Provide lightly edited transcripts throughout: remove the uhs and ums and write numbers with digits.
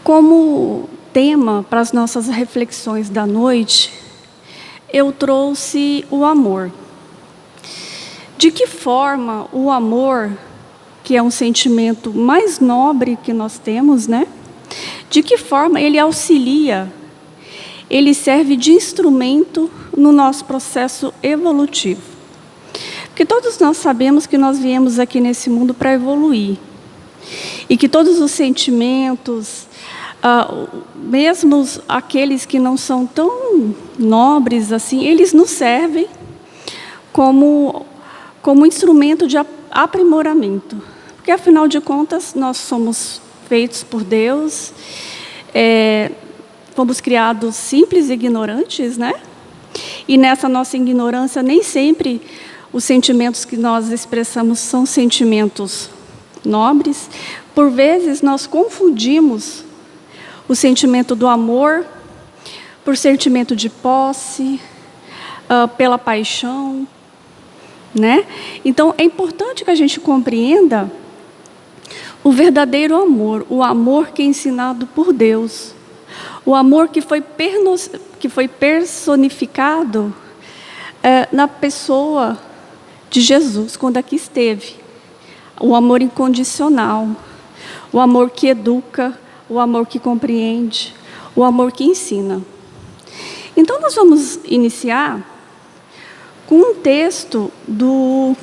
Como tema para as nossas reflexões da noite, eu trouxe o amor. De que forma o amor, que é um sentimento mais nobre que nós temos, né? De que forma ele auxilia, ele serve de instrumento no nosso processo evolutivo. Porque todos nós sabemos que nós viemos aqui nesse mundo para evoluir. E que todos os sentimentos, mesmo aqueles que não são tão nobres assim, eles nos servem como instrumento de aprimoramento. Porque, afinal de contas, nós somos feitos por Deus, fomos criados simples e ignorantes, né? E nessa nossa ignorância, nem sempre os sentimentos que nós expressamos são sentimentos nobres. Por vezes, nós confundimos o sentimento do amor por sentimento de posse, pela paixão, né? Então, é importante que a gente compreenda o verdadeiro amor, o amor que é ensinado por Deus, o amor que foi personificado na pessoa de Jesus, quando aqui esteve. O amor incondicional, o amor que educa, o amor que compreende, o amor que ensina. Então, nós vamos iniciar com um texto do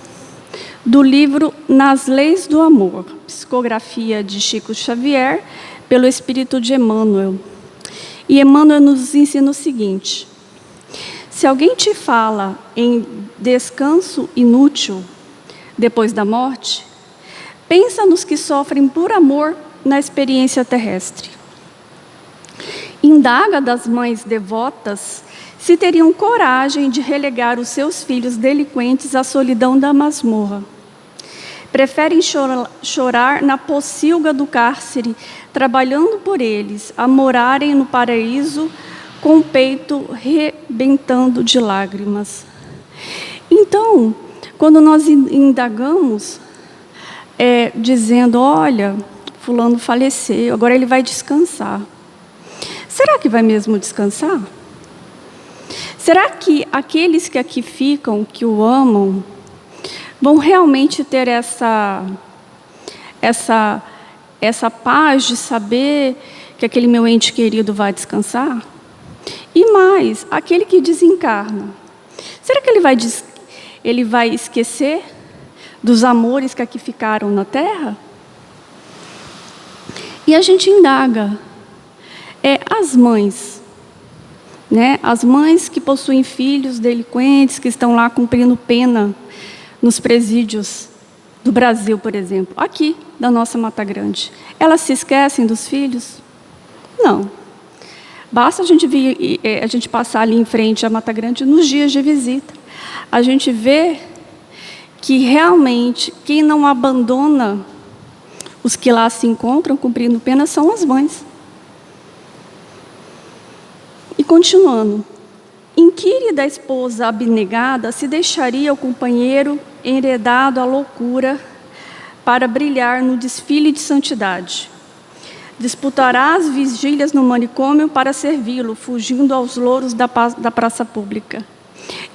livro Nas Leis do Amor, psicografia de Chico Xavier, pelo Espírito de Emmanuel. E Emmanuel nos ensina o seguinte: se alguém te fala em descanso inútil depois da morte, pensa nos que sofrem por amor na experiência terrestre. Indaga das mães devotas se teriam coragem de relegar os seus filhos delinquentes à solidão da masmorra. Preferem chorar na pocilga do cárcere, trabalhando por eles, a morarem no paraíso com o peito rebentando de lágrimas. Então, quando nós indagamos, dizendo, olha, fulano faleceu, agora ele vai descansar. Será que vai mesmo descansar? Será que aqueles que aqui ficam, que o amam, vão realmente ter essa paz de saber que aquele meu ente querido vai descansar? E mais, aquele que desencarna, será que ele vai esquecer dos amores que aqui ficaram na Terra? E a gente indaga, as mães, né? As mães que possuem filhos delinquentes, que estão lá cumprindo pena nos presídios do Brasil, por exemplo, aqui da nossa Mata Grande, elas se esquecem dos filhos? Não. Basta a gente passar ali em frente à Mata Grande nos dias de visita. A gente vê que realmente quem não abandona os que lá se encontram cumprindo pena são as mães. E continuando, em que irida esposa abnegada se deixaria o companheiro enredado à loucura para brilhar no desfile de santidade? Disputará as vigílias no manicômio para servi-lo, fugindo aos louros da praça pública.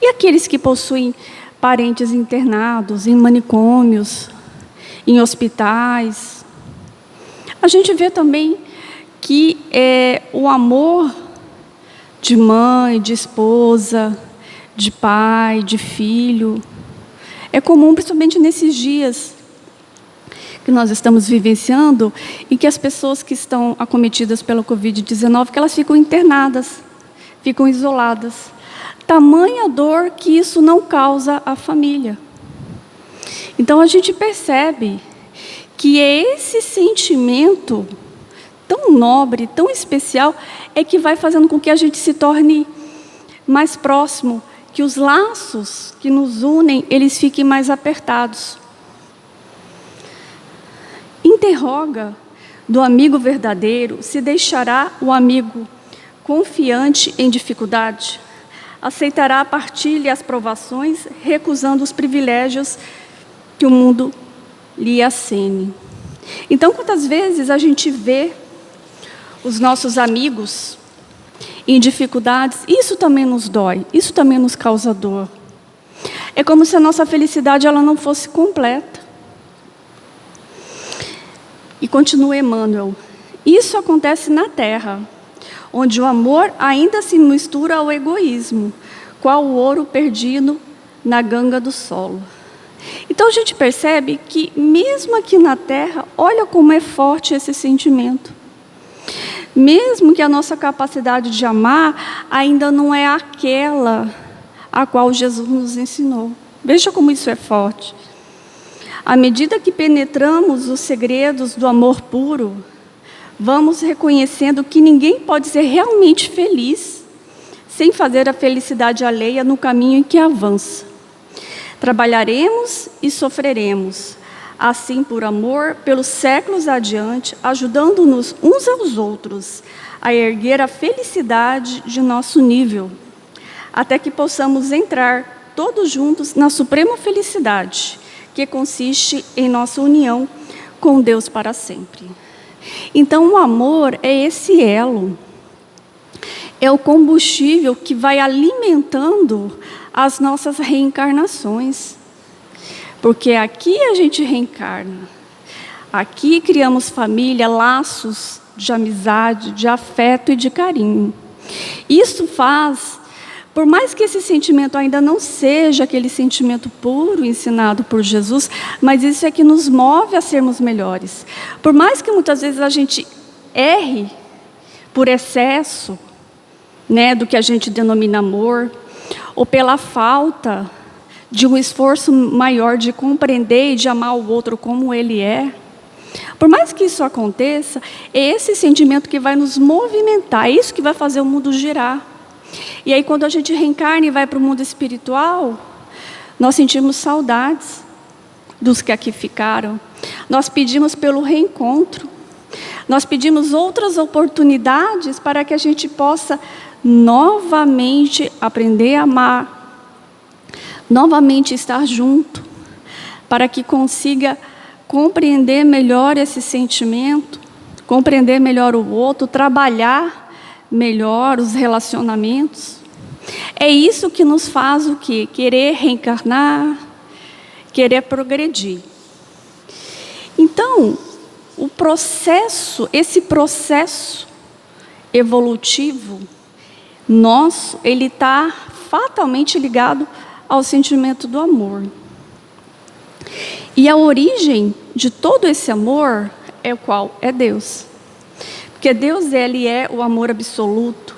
E aqueles que possuem parentes internados em manicômios, em hospitais? A gente vê também que o amor de mãe, de esposa, de pai, de filho, é comum, principalmente nesses dias que nós estamos vivenciando, e que as pessoas que estão acometidas pela Covid-19, que elas ficam internadas, ficam isoladas. Tamanha dor que isso não causa à família. Então, a gente percebe que esse sentimento tão nobre, tão especial, é que vai fazendo com que a gente se torne mais próximo, que os laços que nos unem, eles fiquem mais apertados. Interroga do amigo verdadeiro se deixará o amigo confiante em dificuldade, aceitará a partilha e as provações, recusando os privilégios que o mundo lhe acene. Então, quantas vezes a gente vê os nossos amigos em dificuldades, isso também nos dói, isso também nos causa dor. É como se a nossa felicidade ela não fosse completa. E continua Emmanuel. Isso acontece na terra, onde o amor ainda se mistura ao egoísmo, qual o ouro perdido na ganga do solo. Então a gente percebe que mesmo aqui na terra, olha como é forte esse sentimento. Mesmo que a nossa capacidade de amar ainda não é aquela a qual Jesus nos ensinou. Veja como isso é forte. À medida que penetramos os segredos do amor puro, vamos reconhecendo que ninguém pode ser realmente feliz sem fazer a felicidade alheia no caminho em que avança. Trabalharemos e sofreremos, assim por amor, pelos séculos adiante, ajudando-nos uns aos outros a erguer a felicidade de nosso nível, até que possamos entrar todos juntos na suprema felicidade, que consiste em nossa união com Deus para sempre. Então, o amor é esse elo, é o combustível que vai alimentando as nossas reencarnações. Porque aqui a gente reencarna, aqui criamos família, laços de amizade, de afeto e de carinho. Isso faz, por mais que esse sentimento ainda não seja aquele sentimento puro ensinado por Jesus, mas isso é que nos move a sermos melhores. Por mais que muitas vezes a gente erre por excesso, do que a gente denomina amor, ou pela falta de um esforço maior de compreender e de amar o outro como ele é. Por mais que isso aconteça, é esse sentimento que vai nos movimentar, é isso que vai fazer o mundo girar. E aí, quando a gente reencarna e vai para o mundo espiritual, nós sentimos saudades dos que aqui ficaram. Nós pedimos pelo reencontro. Nós pedimos outras oportunidades para que a gente possa novamente aprender a amar, novamente estar junto, para que consiga compreender melhor esse sentimento, compreender melhor o outro, trabalhar melhor os relacionamentos. É isso que nos faz o quê? Querer reencarnar, querer progredir. Então, esse processo evolutivo nosso, ele está fatalmente ligado ao sentimento do amor. E a origem de todo esse amor é o qual? É Deus. Porque Deus, ele é o amor absoluto,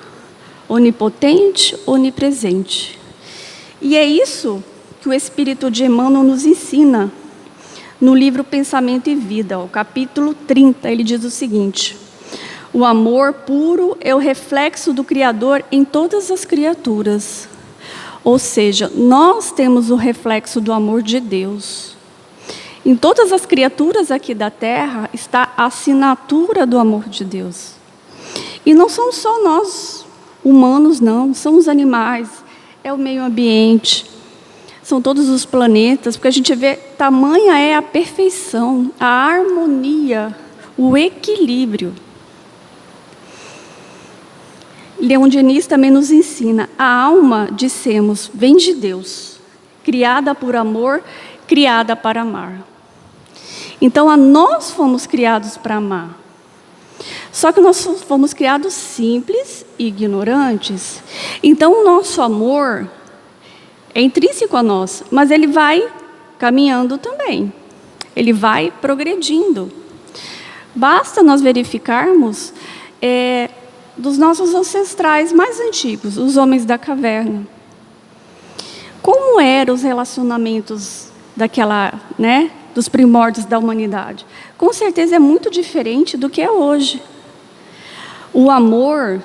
onipotente, onipresente. E é isso que o Espírito de Emmanuel nos ensina no livro Pensamento e Vida, o capítulo 30, ele diz o seguinte: o amor puro é o reflexo do Criador em todas as criaturas. Ou seja, nós temos o reflexo do amor de Deus. Em todas as criaturas aqui da Terra está a assinatura do amor de Deus. E não são só nós, humanos, não. São os animais, é o meio ambiente, são todos os planetas, porque a gente vê, tamanha é a perfeição, a harmonia, o equilíbrio. Leon Denis também nos ensina, a alma, dissemos, vem de Deus, criada por amor, criada para amar. Então, nós fomos criados para amar. Só que nós fomos criados simples e ignorantes. Então, o nosso amor é intrínseco a nós, mas ele vai caminhando também. Ele vai progredindo. Basta nós verificarmos dos nossos ancestrais mais antigos, os homens da caverna. Como eram os relacionamentos dos primórdios da humanidade? Com certeza é muito diferente do que é hoje. O amor,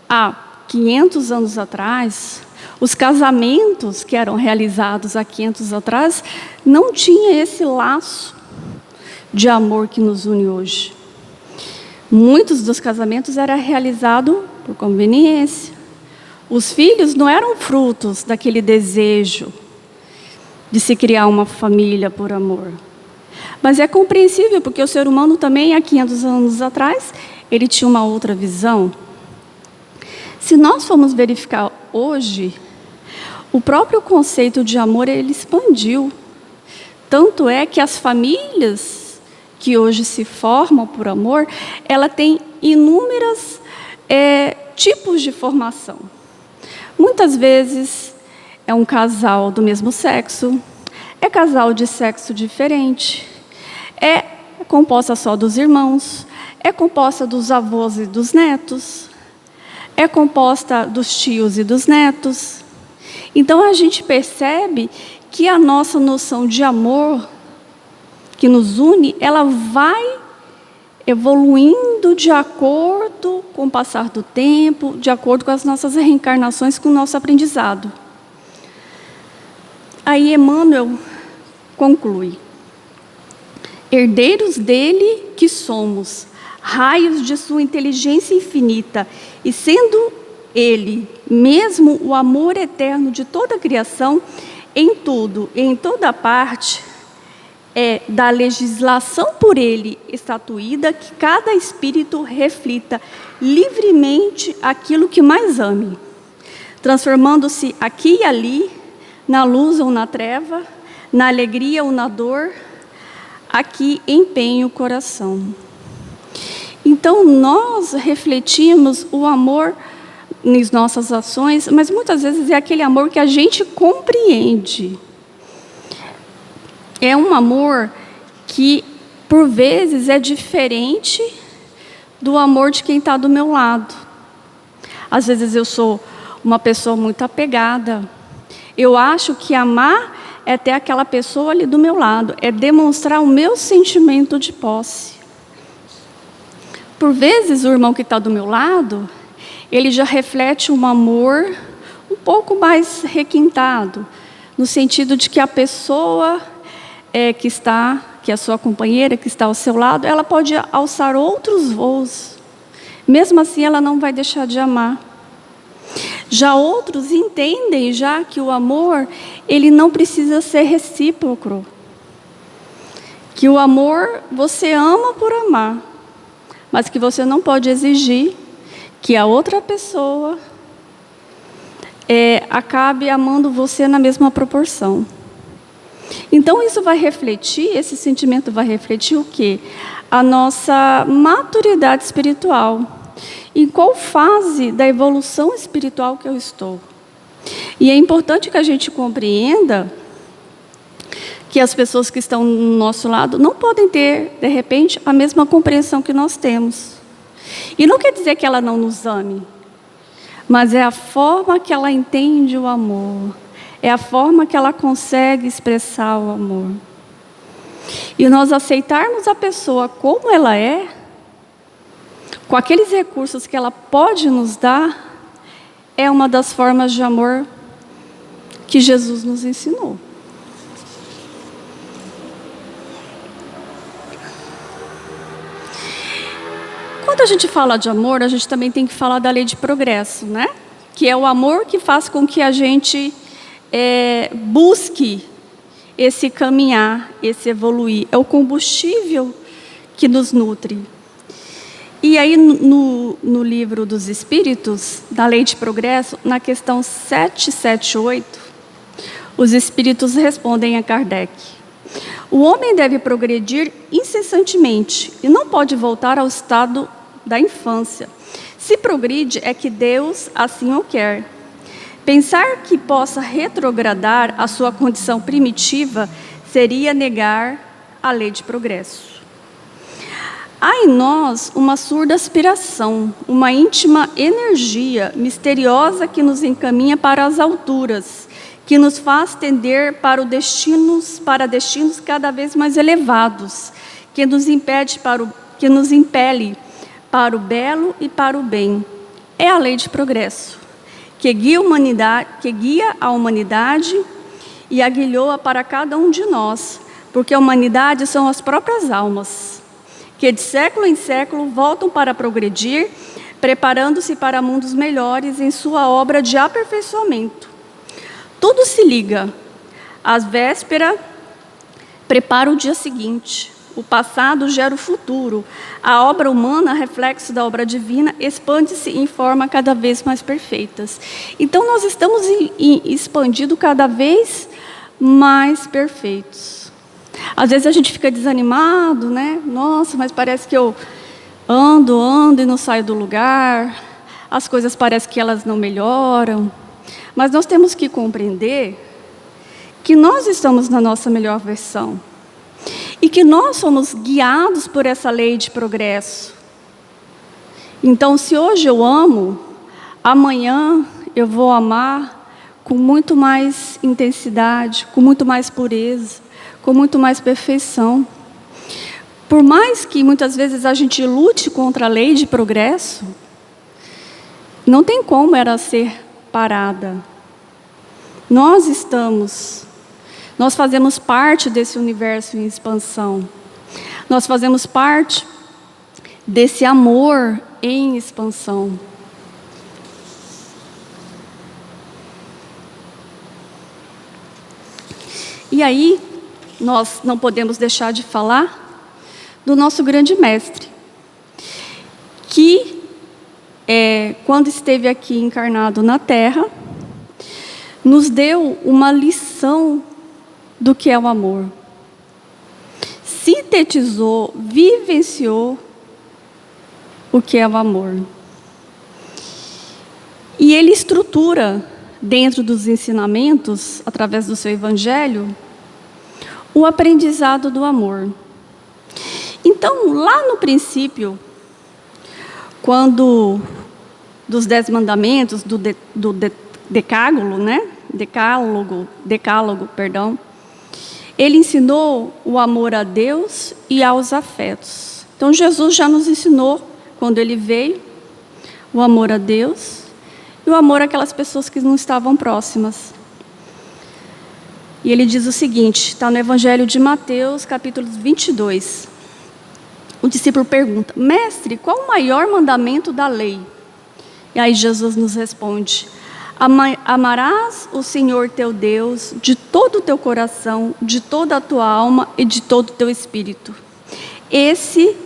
há 500 anos atrás, os casamentos que eram realizados há 500 anos atrás, não tinha esse laço de amor que nos une hoje. Muitos dos casamentos eram realizados por conveniência. Os filhos não eram frutos daquele desejo de se criar uma família por amor. Mas é compreensível, porque o ser humano também, há 500 anos atrás, ele tinha uma outra visão. Se nós formos verificar hoje, o próprio conceito de amor, ele expandiu. Tanto é que as famílias que hoje se formam por amor, ela tem inúmeros tipos de formação. Muitas vezes é um casal do mesmo sexo, é casal de sexo diferente, é composta só dos irmãos, é composta dos avós e dos netos, é composta dos tios e dos netos. Então a gente percebe que a nossa noção de amor que nos une, ela vai evoluindo de acordo com o passar do tempo, de acordo com as nossas reencarnações, com o nosso aprendizado. Aí Emmanuel conclui: herdeiros dele que somos, raios de sua inteligência infinita, e sendo ele mesmo o amor eterno de toda a criação, em tudo e em toda parte, é da legislação por ele estatuída que cada espírito reflita livremente aquilo que mais ame, transformando-se aqui e ali, na luz ou na treva, na alegria ou na dor, aqui empenha o coração. Então, nós refletimos o amor nas nossas ações, mas muitas vezes é aquele amor que a gente compreende. É um amor que, por vezes, é diferente do amor de quem está do meu lado. Às vezes eu sou uma pessoa muito apegada. Eu acho que amar é ter aquela pessoa ali do meu lado, é demonstrar o meu sentimento de posse. Por vezes, o irmão que está do meu lado, ele já reflete um amor um pouco mais requintado, no sentido de que a pessoa que é a sua companheira, que está ao seu lado, ela pode alçar outros voos. Mesmo assim, ela não vai deixar de amar. Já outros entendem já que o amor, ele não precisa ser recíproco. Que o amor, você ama por amar, mas que você não pode exigir que a outra pessoa acabe amando você na mesma proporção. Então, isso vai refletir, esse sentimento vai refletir o quê? A nossa maturidade espiritual. Em qual fase da evolução espiritual que eu estou? E é importante que a gente compreenda que as pessoas que estão no nosso lado não podem ter, de repente, a mesma compreensão que nós temos. E não quer dizer que ela não nos ame, mas é a forma que ela entende o amor, é a forma que ela consegue expressar o amor. E nós aceitarmos a pessoa como ela é, com aqueles recursos que ela pode nos dar, é uma das formas de amor que Jesus nos ensinou. Quando a gente fala de amor, a gente também tem que falar da lei de progresso, né? Que é o amor que faz com que a gente busque esse caminhar, esse evoluir. É o combustível que nos nutre. E aí, no livro dos Espíritos, da Lei de Progresso, na questão 778, os Espíritos respondem a Kardec: o homem deve progredir incessantemente e não pode voltar ao estado da infância. Se progride, é que Deus assim o quer. Pensar que possa retrogradar a sua condição primitiva seria negar a lei de progresso. Há em nós uma surda aspiração, uma íntima energia misteriosa que nos encaminha para as alturas, que nos faz tender para destinos cada vez mais elevados, que nos impele para o belo e para o bem. É a lei de progresso, que guia a humanidade e aguilhou-a para cada um de nós, porque a humanidade são as próprias almas, que de século em século voltam para progredir, preparando-se para mundos melhores em sua obra de aperfeiçoamento. Tudo se liga. Às vésperas, prepara o dia seguinte. o passado gera o futuro. A obra humana, reflexo da obra divina, expande-se em forma cada vez mais perfeitas. Então, nós estamos expandindo cada vez mais perfeitos. Às vezes a gente fica desanimado, né? Nossa, mas parece que eu ando e não saio do lugar. As coisas parecem que elas não melhoram. Mas nós temos que compreender que nós estamos na nossa melhor versão. E que nós somos guiados por essa lei de progresso. Então, se hoje eu amo, amanhã eu vou amar com muito mais intensidade, com muito mais pureza, com muito mais perfeição. Por mais que muitas vezes a gente lute contra a lei de progresso, não tem como ela ser parada. Nós fazemos parte desse universo em expansão. Nós fazemos parte desse amor em expansão. E aí, nós não podemos deixar de falar do nosso grande mestre, que, quando esteve aqui encarnado na Terra, nos deu uma lição do que é o amor. Sintetizou, vivenciou o que é o amor. E ele estrutura, dentro dos ensinamentos, através do seu evangelho, o aprendizado do amor. Então, lá no princípio, quando dos 10 mandamentos, do decálogo, né? Decálogo, perdão. Ele ensinou o amor a Deus e aos afetos. Então, Jesus já nos ensinou, quando ele veio, o amor a Deus e o amor àquelas pessoas que não estavam próximas. E ele diz o seguinte, está no Evangelho de Mateus, capítulo 22. O discípulo pergunta: Mestre, qual o maior mandamento da lei? E aí Jesus nos responde: amarás o Senhor teu Deus de todo o teu coração, de toda a tua alma e de todo o teu espírito. Esse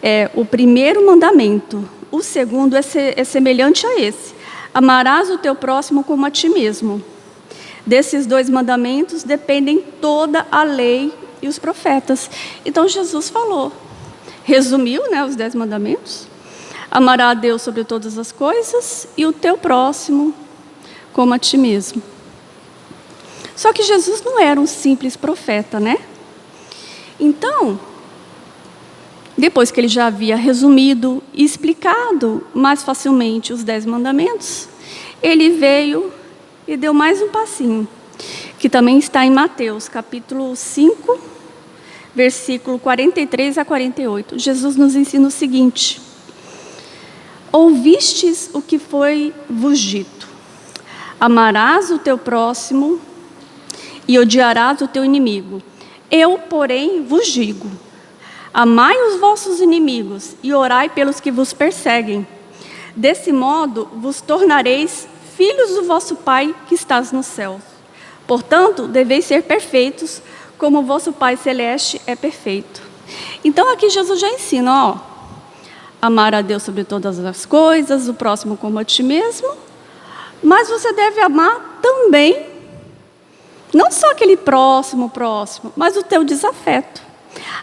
é o primeiro mandamento. O segundo é semelhante a esse: amarás o teu próximo como a ti mesmo. Desses 2 mandamentos dependem toda a lei e os profetas. Então Jesus falou, resumiu, né, os 10 mandamentos. Amará a Deus sobre todas as coisas e o teu próximo como a ti mesmo. Só que Jesus não era um simples profeta, né? Então, depois que ele já havia resumido e explicado mais facilmente os 10 mandamentos, ele veio e deu mais um passinho, que também está em Mateus, capítulo 5, versículo 43 a 48. Jesus nos ensina o seguinte: ouvistes o que foi vos dito: amarás o teu próximo e odiarás o teu inimigo. Eu, porém, vos digo: amai os vossos inimigos e orai pelos que vos perseguem. Desse modo vos tornareis filhos do vosso Pai que estás no céu. Portanto, deveis ser perfeitos, como o vosso Pai Celeste é perfeito. Então aqui Jesus já ensina, amar a Deus sobre todas as coisas, o próximo como a ti mesmo, mas você deve amar também, não só aquele próximo, mas o teu desafeto.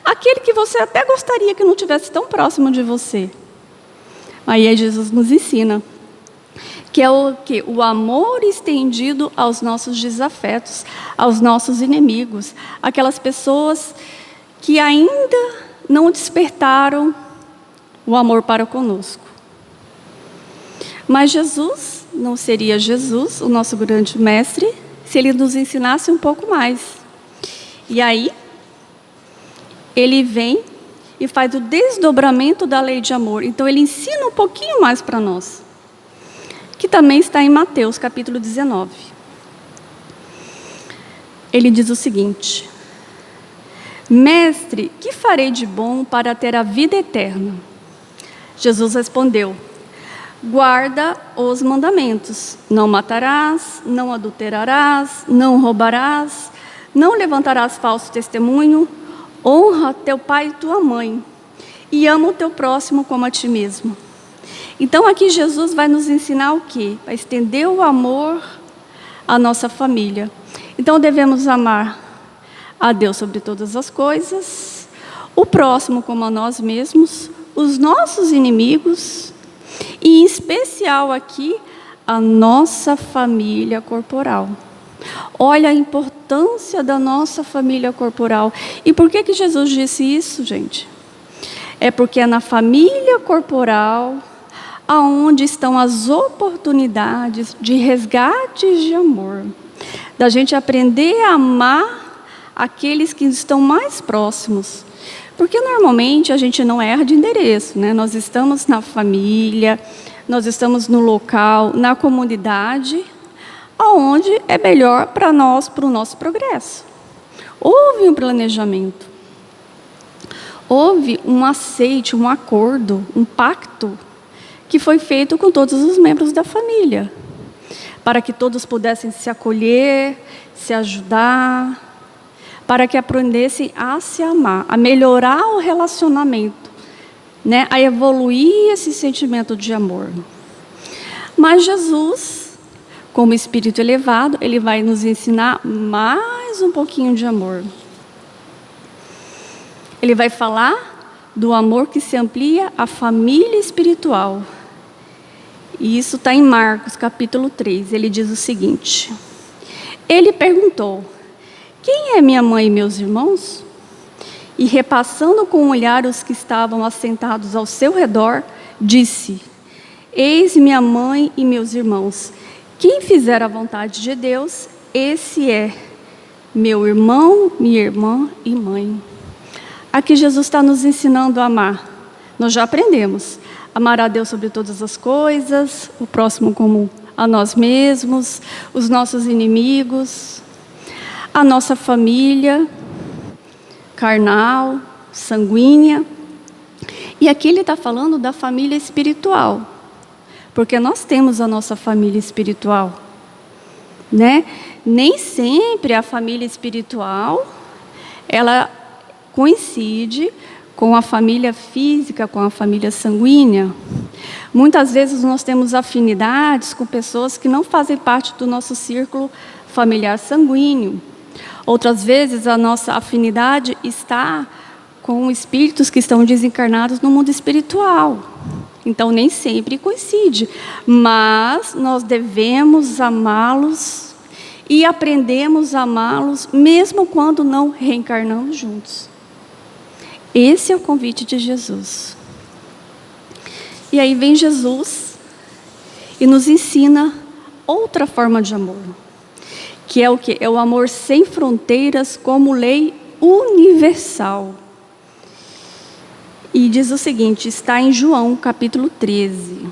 Aquele que você até gostaria que não tivesse tão próximo de você. Aí Jesus nos ensina que é o amor estendido aos nossos desafetos, aos nossos inimigos, aquelas pessoas que ainda não despertaram o amor para conosco. Mas Jesus não seria Jesus, o nosso grande mestre, se ele nos ensinasse um pouco mais. E aí, ele vem e faz o desdobramento da lei de amor. Então, ele ensina um pouquinho mais para nós, que também está em Mateus, capítulo 19. Ele diz o seguinte: Mestre, que farei de bom para ter a vida eterna? Jesus respondeu: guarda os mandamentos. Não matarás, não adulterarás, não roubarás, não levantarás falso testemunho, Honra teu pai e tua mãe, e ama o teu próximo como a ti mesmo. Então aqui Jesus vai nos ensinar o quê? Vai estender o amor à nossa família. Então devemos amar a Deus sobre todas as coisas, o próximo como a nós mesmos, os nossos inimigos e, em especial aqui, a nossa família corporal. Olha a importância da nossa família corporal. E por que Jesus disse isso, gente? É porque é na família corporal aonde estão as oportunidades de resgate de amor, da gente aprender a amar aqueles que estão mais próximos. Porque normalmente a gente não erra de endereço, né? Nós estamos na família, nós estamos no local, na comunidade, aonde é melhor para nós, para o nosso progresso. Houve um planejamento, houve um aceite, um acordo, um pacto que foi feito com todos os membros da família, para que todos pudessem se acolher, se ajudar, para que aprendessem a se amar, a melhorar o relacionamento, né? A evoluir esse sentimento de amor. Mas Jesus, como Espírito elevado, ele vai nos ensinar mais um pouquinho de amor. Ele vai falar do amor que se amplia à família espiritual. E isso está em Marcos, capítulo 3. Ele diz o seguinte: ele perguntou: quem é minha mãe e meus irmãos? E repassando com um olhar os que estavam assentados ao seu redor, disse: eis minha mãe e meus irmãos. Quem fizer a vontade de Deus, esse é meu irmão, minha irmã e mãe. Aqui Jesus está nos ensinando a amar. Nós já aprendemos. Amar a Deus sobre todas as coisas, o próximo como a nós mesmos, os nossos inimigos, a nossa família carnal, sanguínea. E aqui ele está falando da família espiritual, porque nós temos a nossa família espiritual, né? Nem sempre a família espiritual, ela coincide com a família física, com a família sanguínea. Muitas vezes nós temos afinidades com pessoas que não fazem parte do nosso círculo familiar sanguíneo. Outras vezes a nossa afinidade está com espíritos que estão desencarnados no mundo espiritual. Então nem sempre coincide, mas nós devemos amá-los e aprendemos a amá-los mesmo quando não reencarnamos juntos. Esse é o convite de Jesus. E aí vem Jesus e nos ensina outra forma de amor, que é o quê? É o amor sem fronteiras como lei universal. E diz o seguinte, está em João capítulo 13.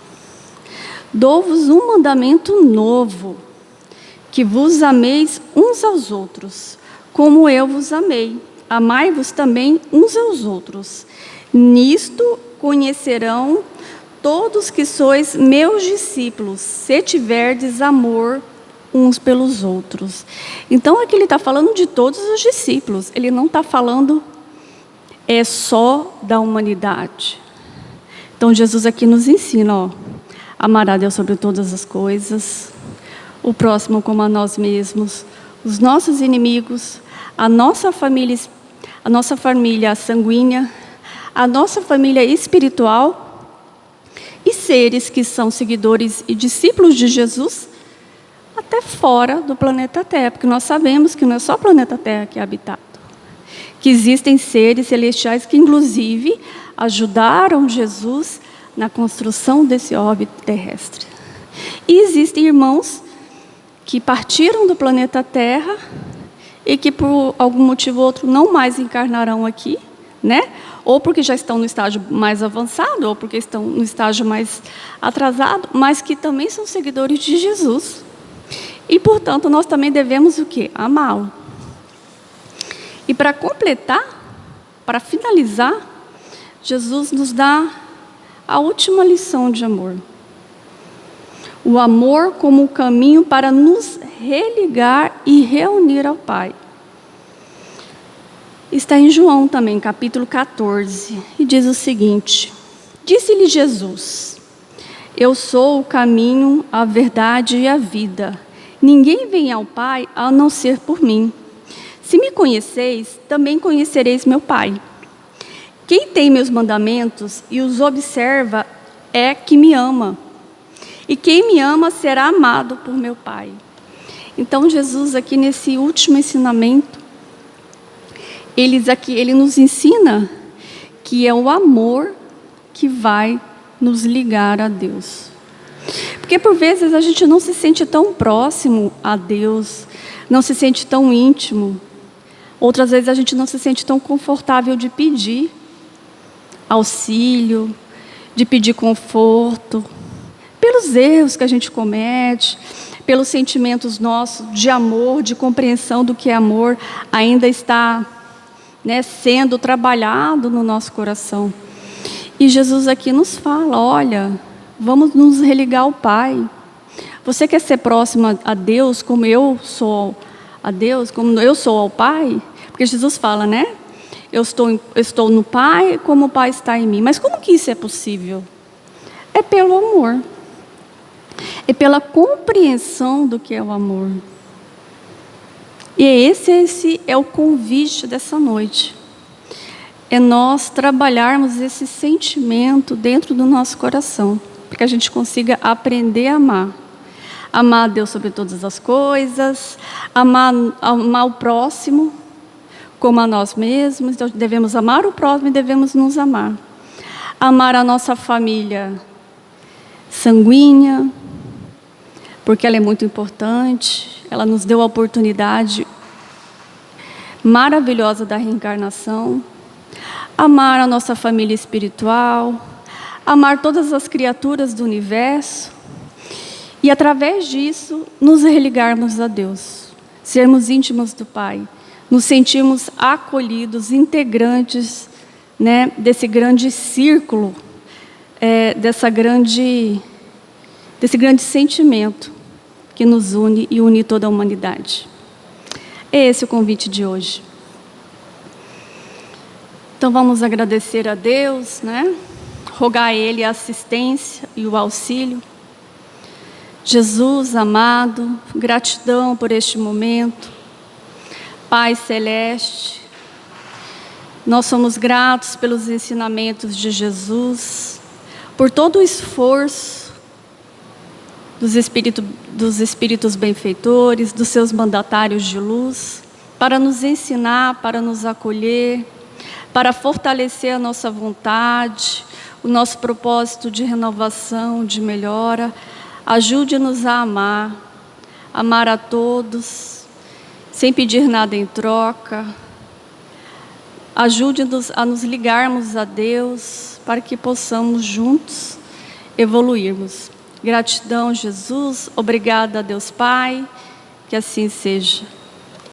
Dou-vos um mandamento novo, que vos ameis uns aos outros, como eu vos amei. Amai-vos também uns aos outros. Nisto conhecerão todos que sois meus discípulos, se tiverdes amor uns pelos outros. Então aqui ele está falando de todos os discípulos. Ele não está falando só da humanidade. Então Jesus aqui nos ensina, amar a Deus sobre todas as coisas, o próximo como a nós mesmos, os nossos inimigos, a nossa família sanguínea, a nossa família espiritual e seres que são seguidores e discípulos de Jesus até fora do planeta Terra, porque nós sabemos que não é só o planeta Terra que é habitado, que existem seres celestiais que inclusive ajudaram Jesus na construção desse orbe terrestre. E existem irmãos que partiram do planeta Terra e que por algum motivo ou outro não mais encarnarão aqui, né? Ou porque já estão no estágio mais avançado, ou porque estão no estágio mais atrasado, mas que também são seguidores de Jesus. E, portanto, nós também devemos o quê? Amá-lo. E para completar, para finalizar, Jesus nos dá a última lição de amor. O amor como um caminho para nos religar e reunir ao Pai. Está em João também, capítulo 14, e diz o seguinte: Disse-lhe Jesus: Eu sou o caminho, a verdade e a vida. Ninguém vem ao Pai a não ser por mim. Se me conheceis, também conhecereis meu Pai. Quem tem meus mandamentos e os observa é que me ama. E quem me ama será amado por meu Pai. Então Jesus aqui nesse último ensinamento, ele nos ensina que é o amor que vai nos ligar a Deus. Porque por vezes a gente não se sente tão próximo a Deus, não se sente tão íntimo. Outras vezes a gente não se sente tão confortável de pedir auxílio, de pedir conforto, pelos erros que a gente comete, pelos sentimentos nossos de amor, de compreensão do que é amor, ainda está, sendo trabalhado no nosso coração. E Jesus aqui nos fala: olha, vamos nos religar ao Pai. Você quer ser próximo a Deus como eu sou a Deus, como eu sou ao Pai? Porque Jesus fala, eu estou no Pai como o Pai está em mim. Mas como que isso é possível? É pelo amor. É pela compreensão do que é o amor. E esse é o convite dessa noite. É nós trabalharmos esse sentimento dentro do nosso coração, para que a gente consiga aprender a amar. Amar a Deus sobre todas as coisas, amar o próximo como a nós mesmos. Então, devemos amar o próximo e devemos nos amar. Amar a nossa família sanguínea, porque ela é muito importante, ela nos deu a oportunidade maravilhosa da reencarnação. Amar a nossa família espiritual, amar todas as criaturas do universo e, através disso, nos religarmos a Deus, sermos íntimos do Pai, nos sentirmos acolhidos, integrantes, desse grande círculo, desse grande sentimento que nos une e une toda a humanidade. É esse o convite de hoje. Então vamos agradecer a Deus, rogar a Ele a assistência e o auxílio. Jesus amado, gratidão por este momento. Pai Celeste, nós somos gratos pelos ensinamentos de Jesus, por todo o esforço dos espíritos benfeitores, dos seus mandatários de luz, para nos ensinar, para nos acolher, para fortalecer a nossa vontade, o nosso propósito de renovação, de melhora. Ajude-nos a amar a todos, sem pedir nada em troca. Ajude-nos a nos ligarmos a Deus, para que possamos juntos evoluirmos. Gratidão, Jesus. Obrigada a Deus Pai, que assim seja.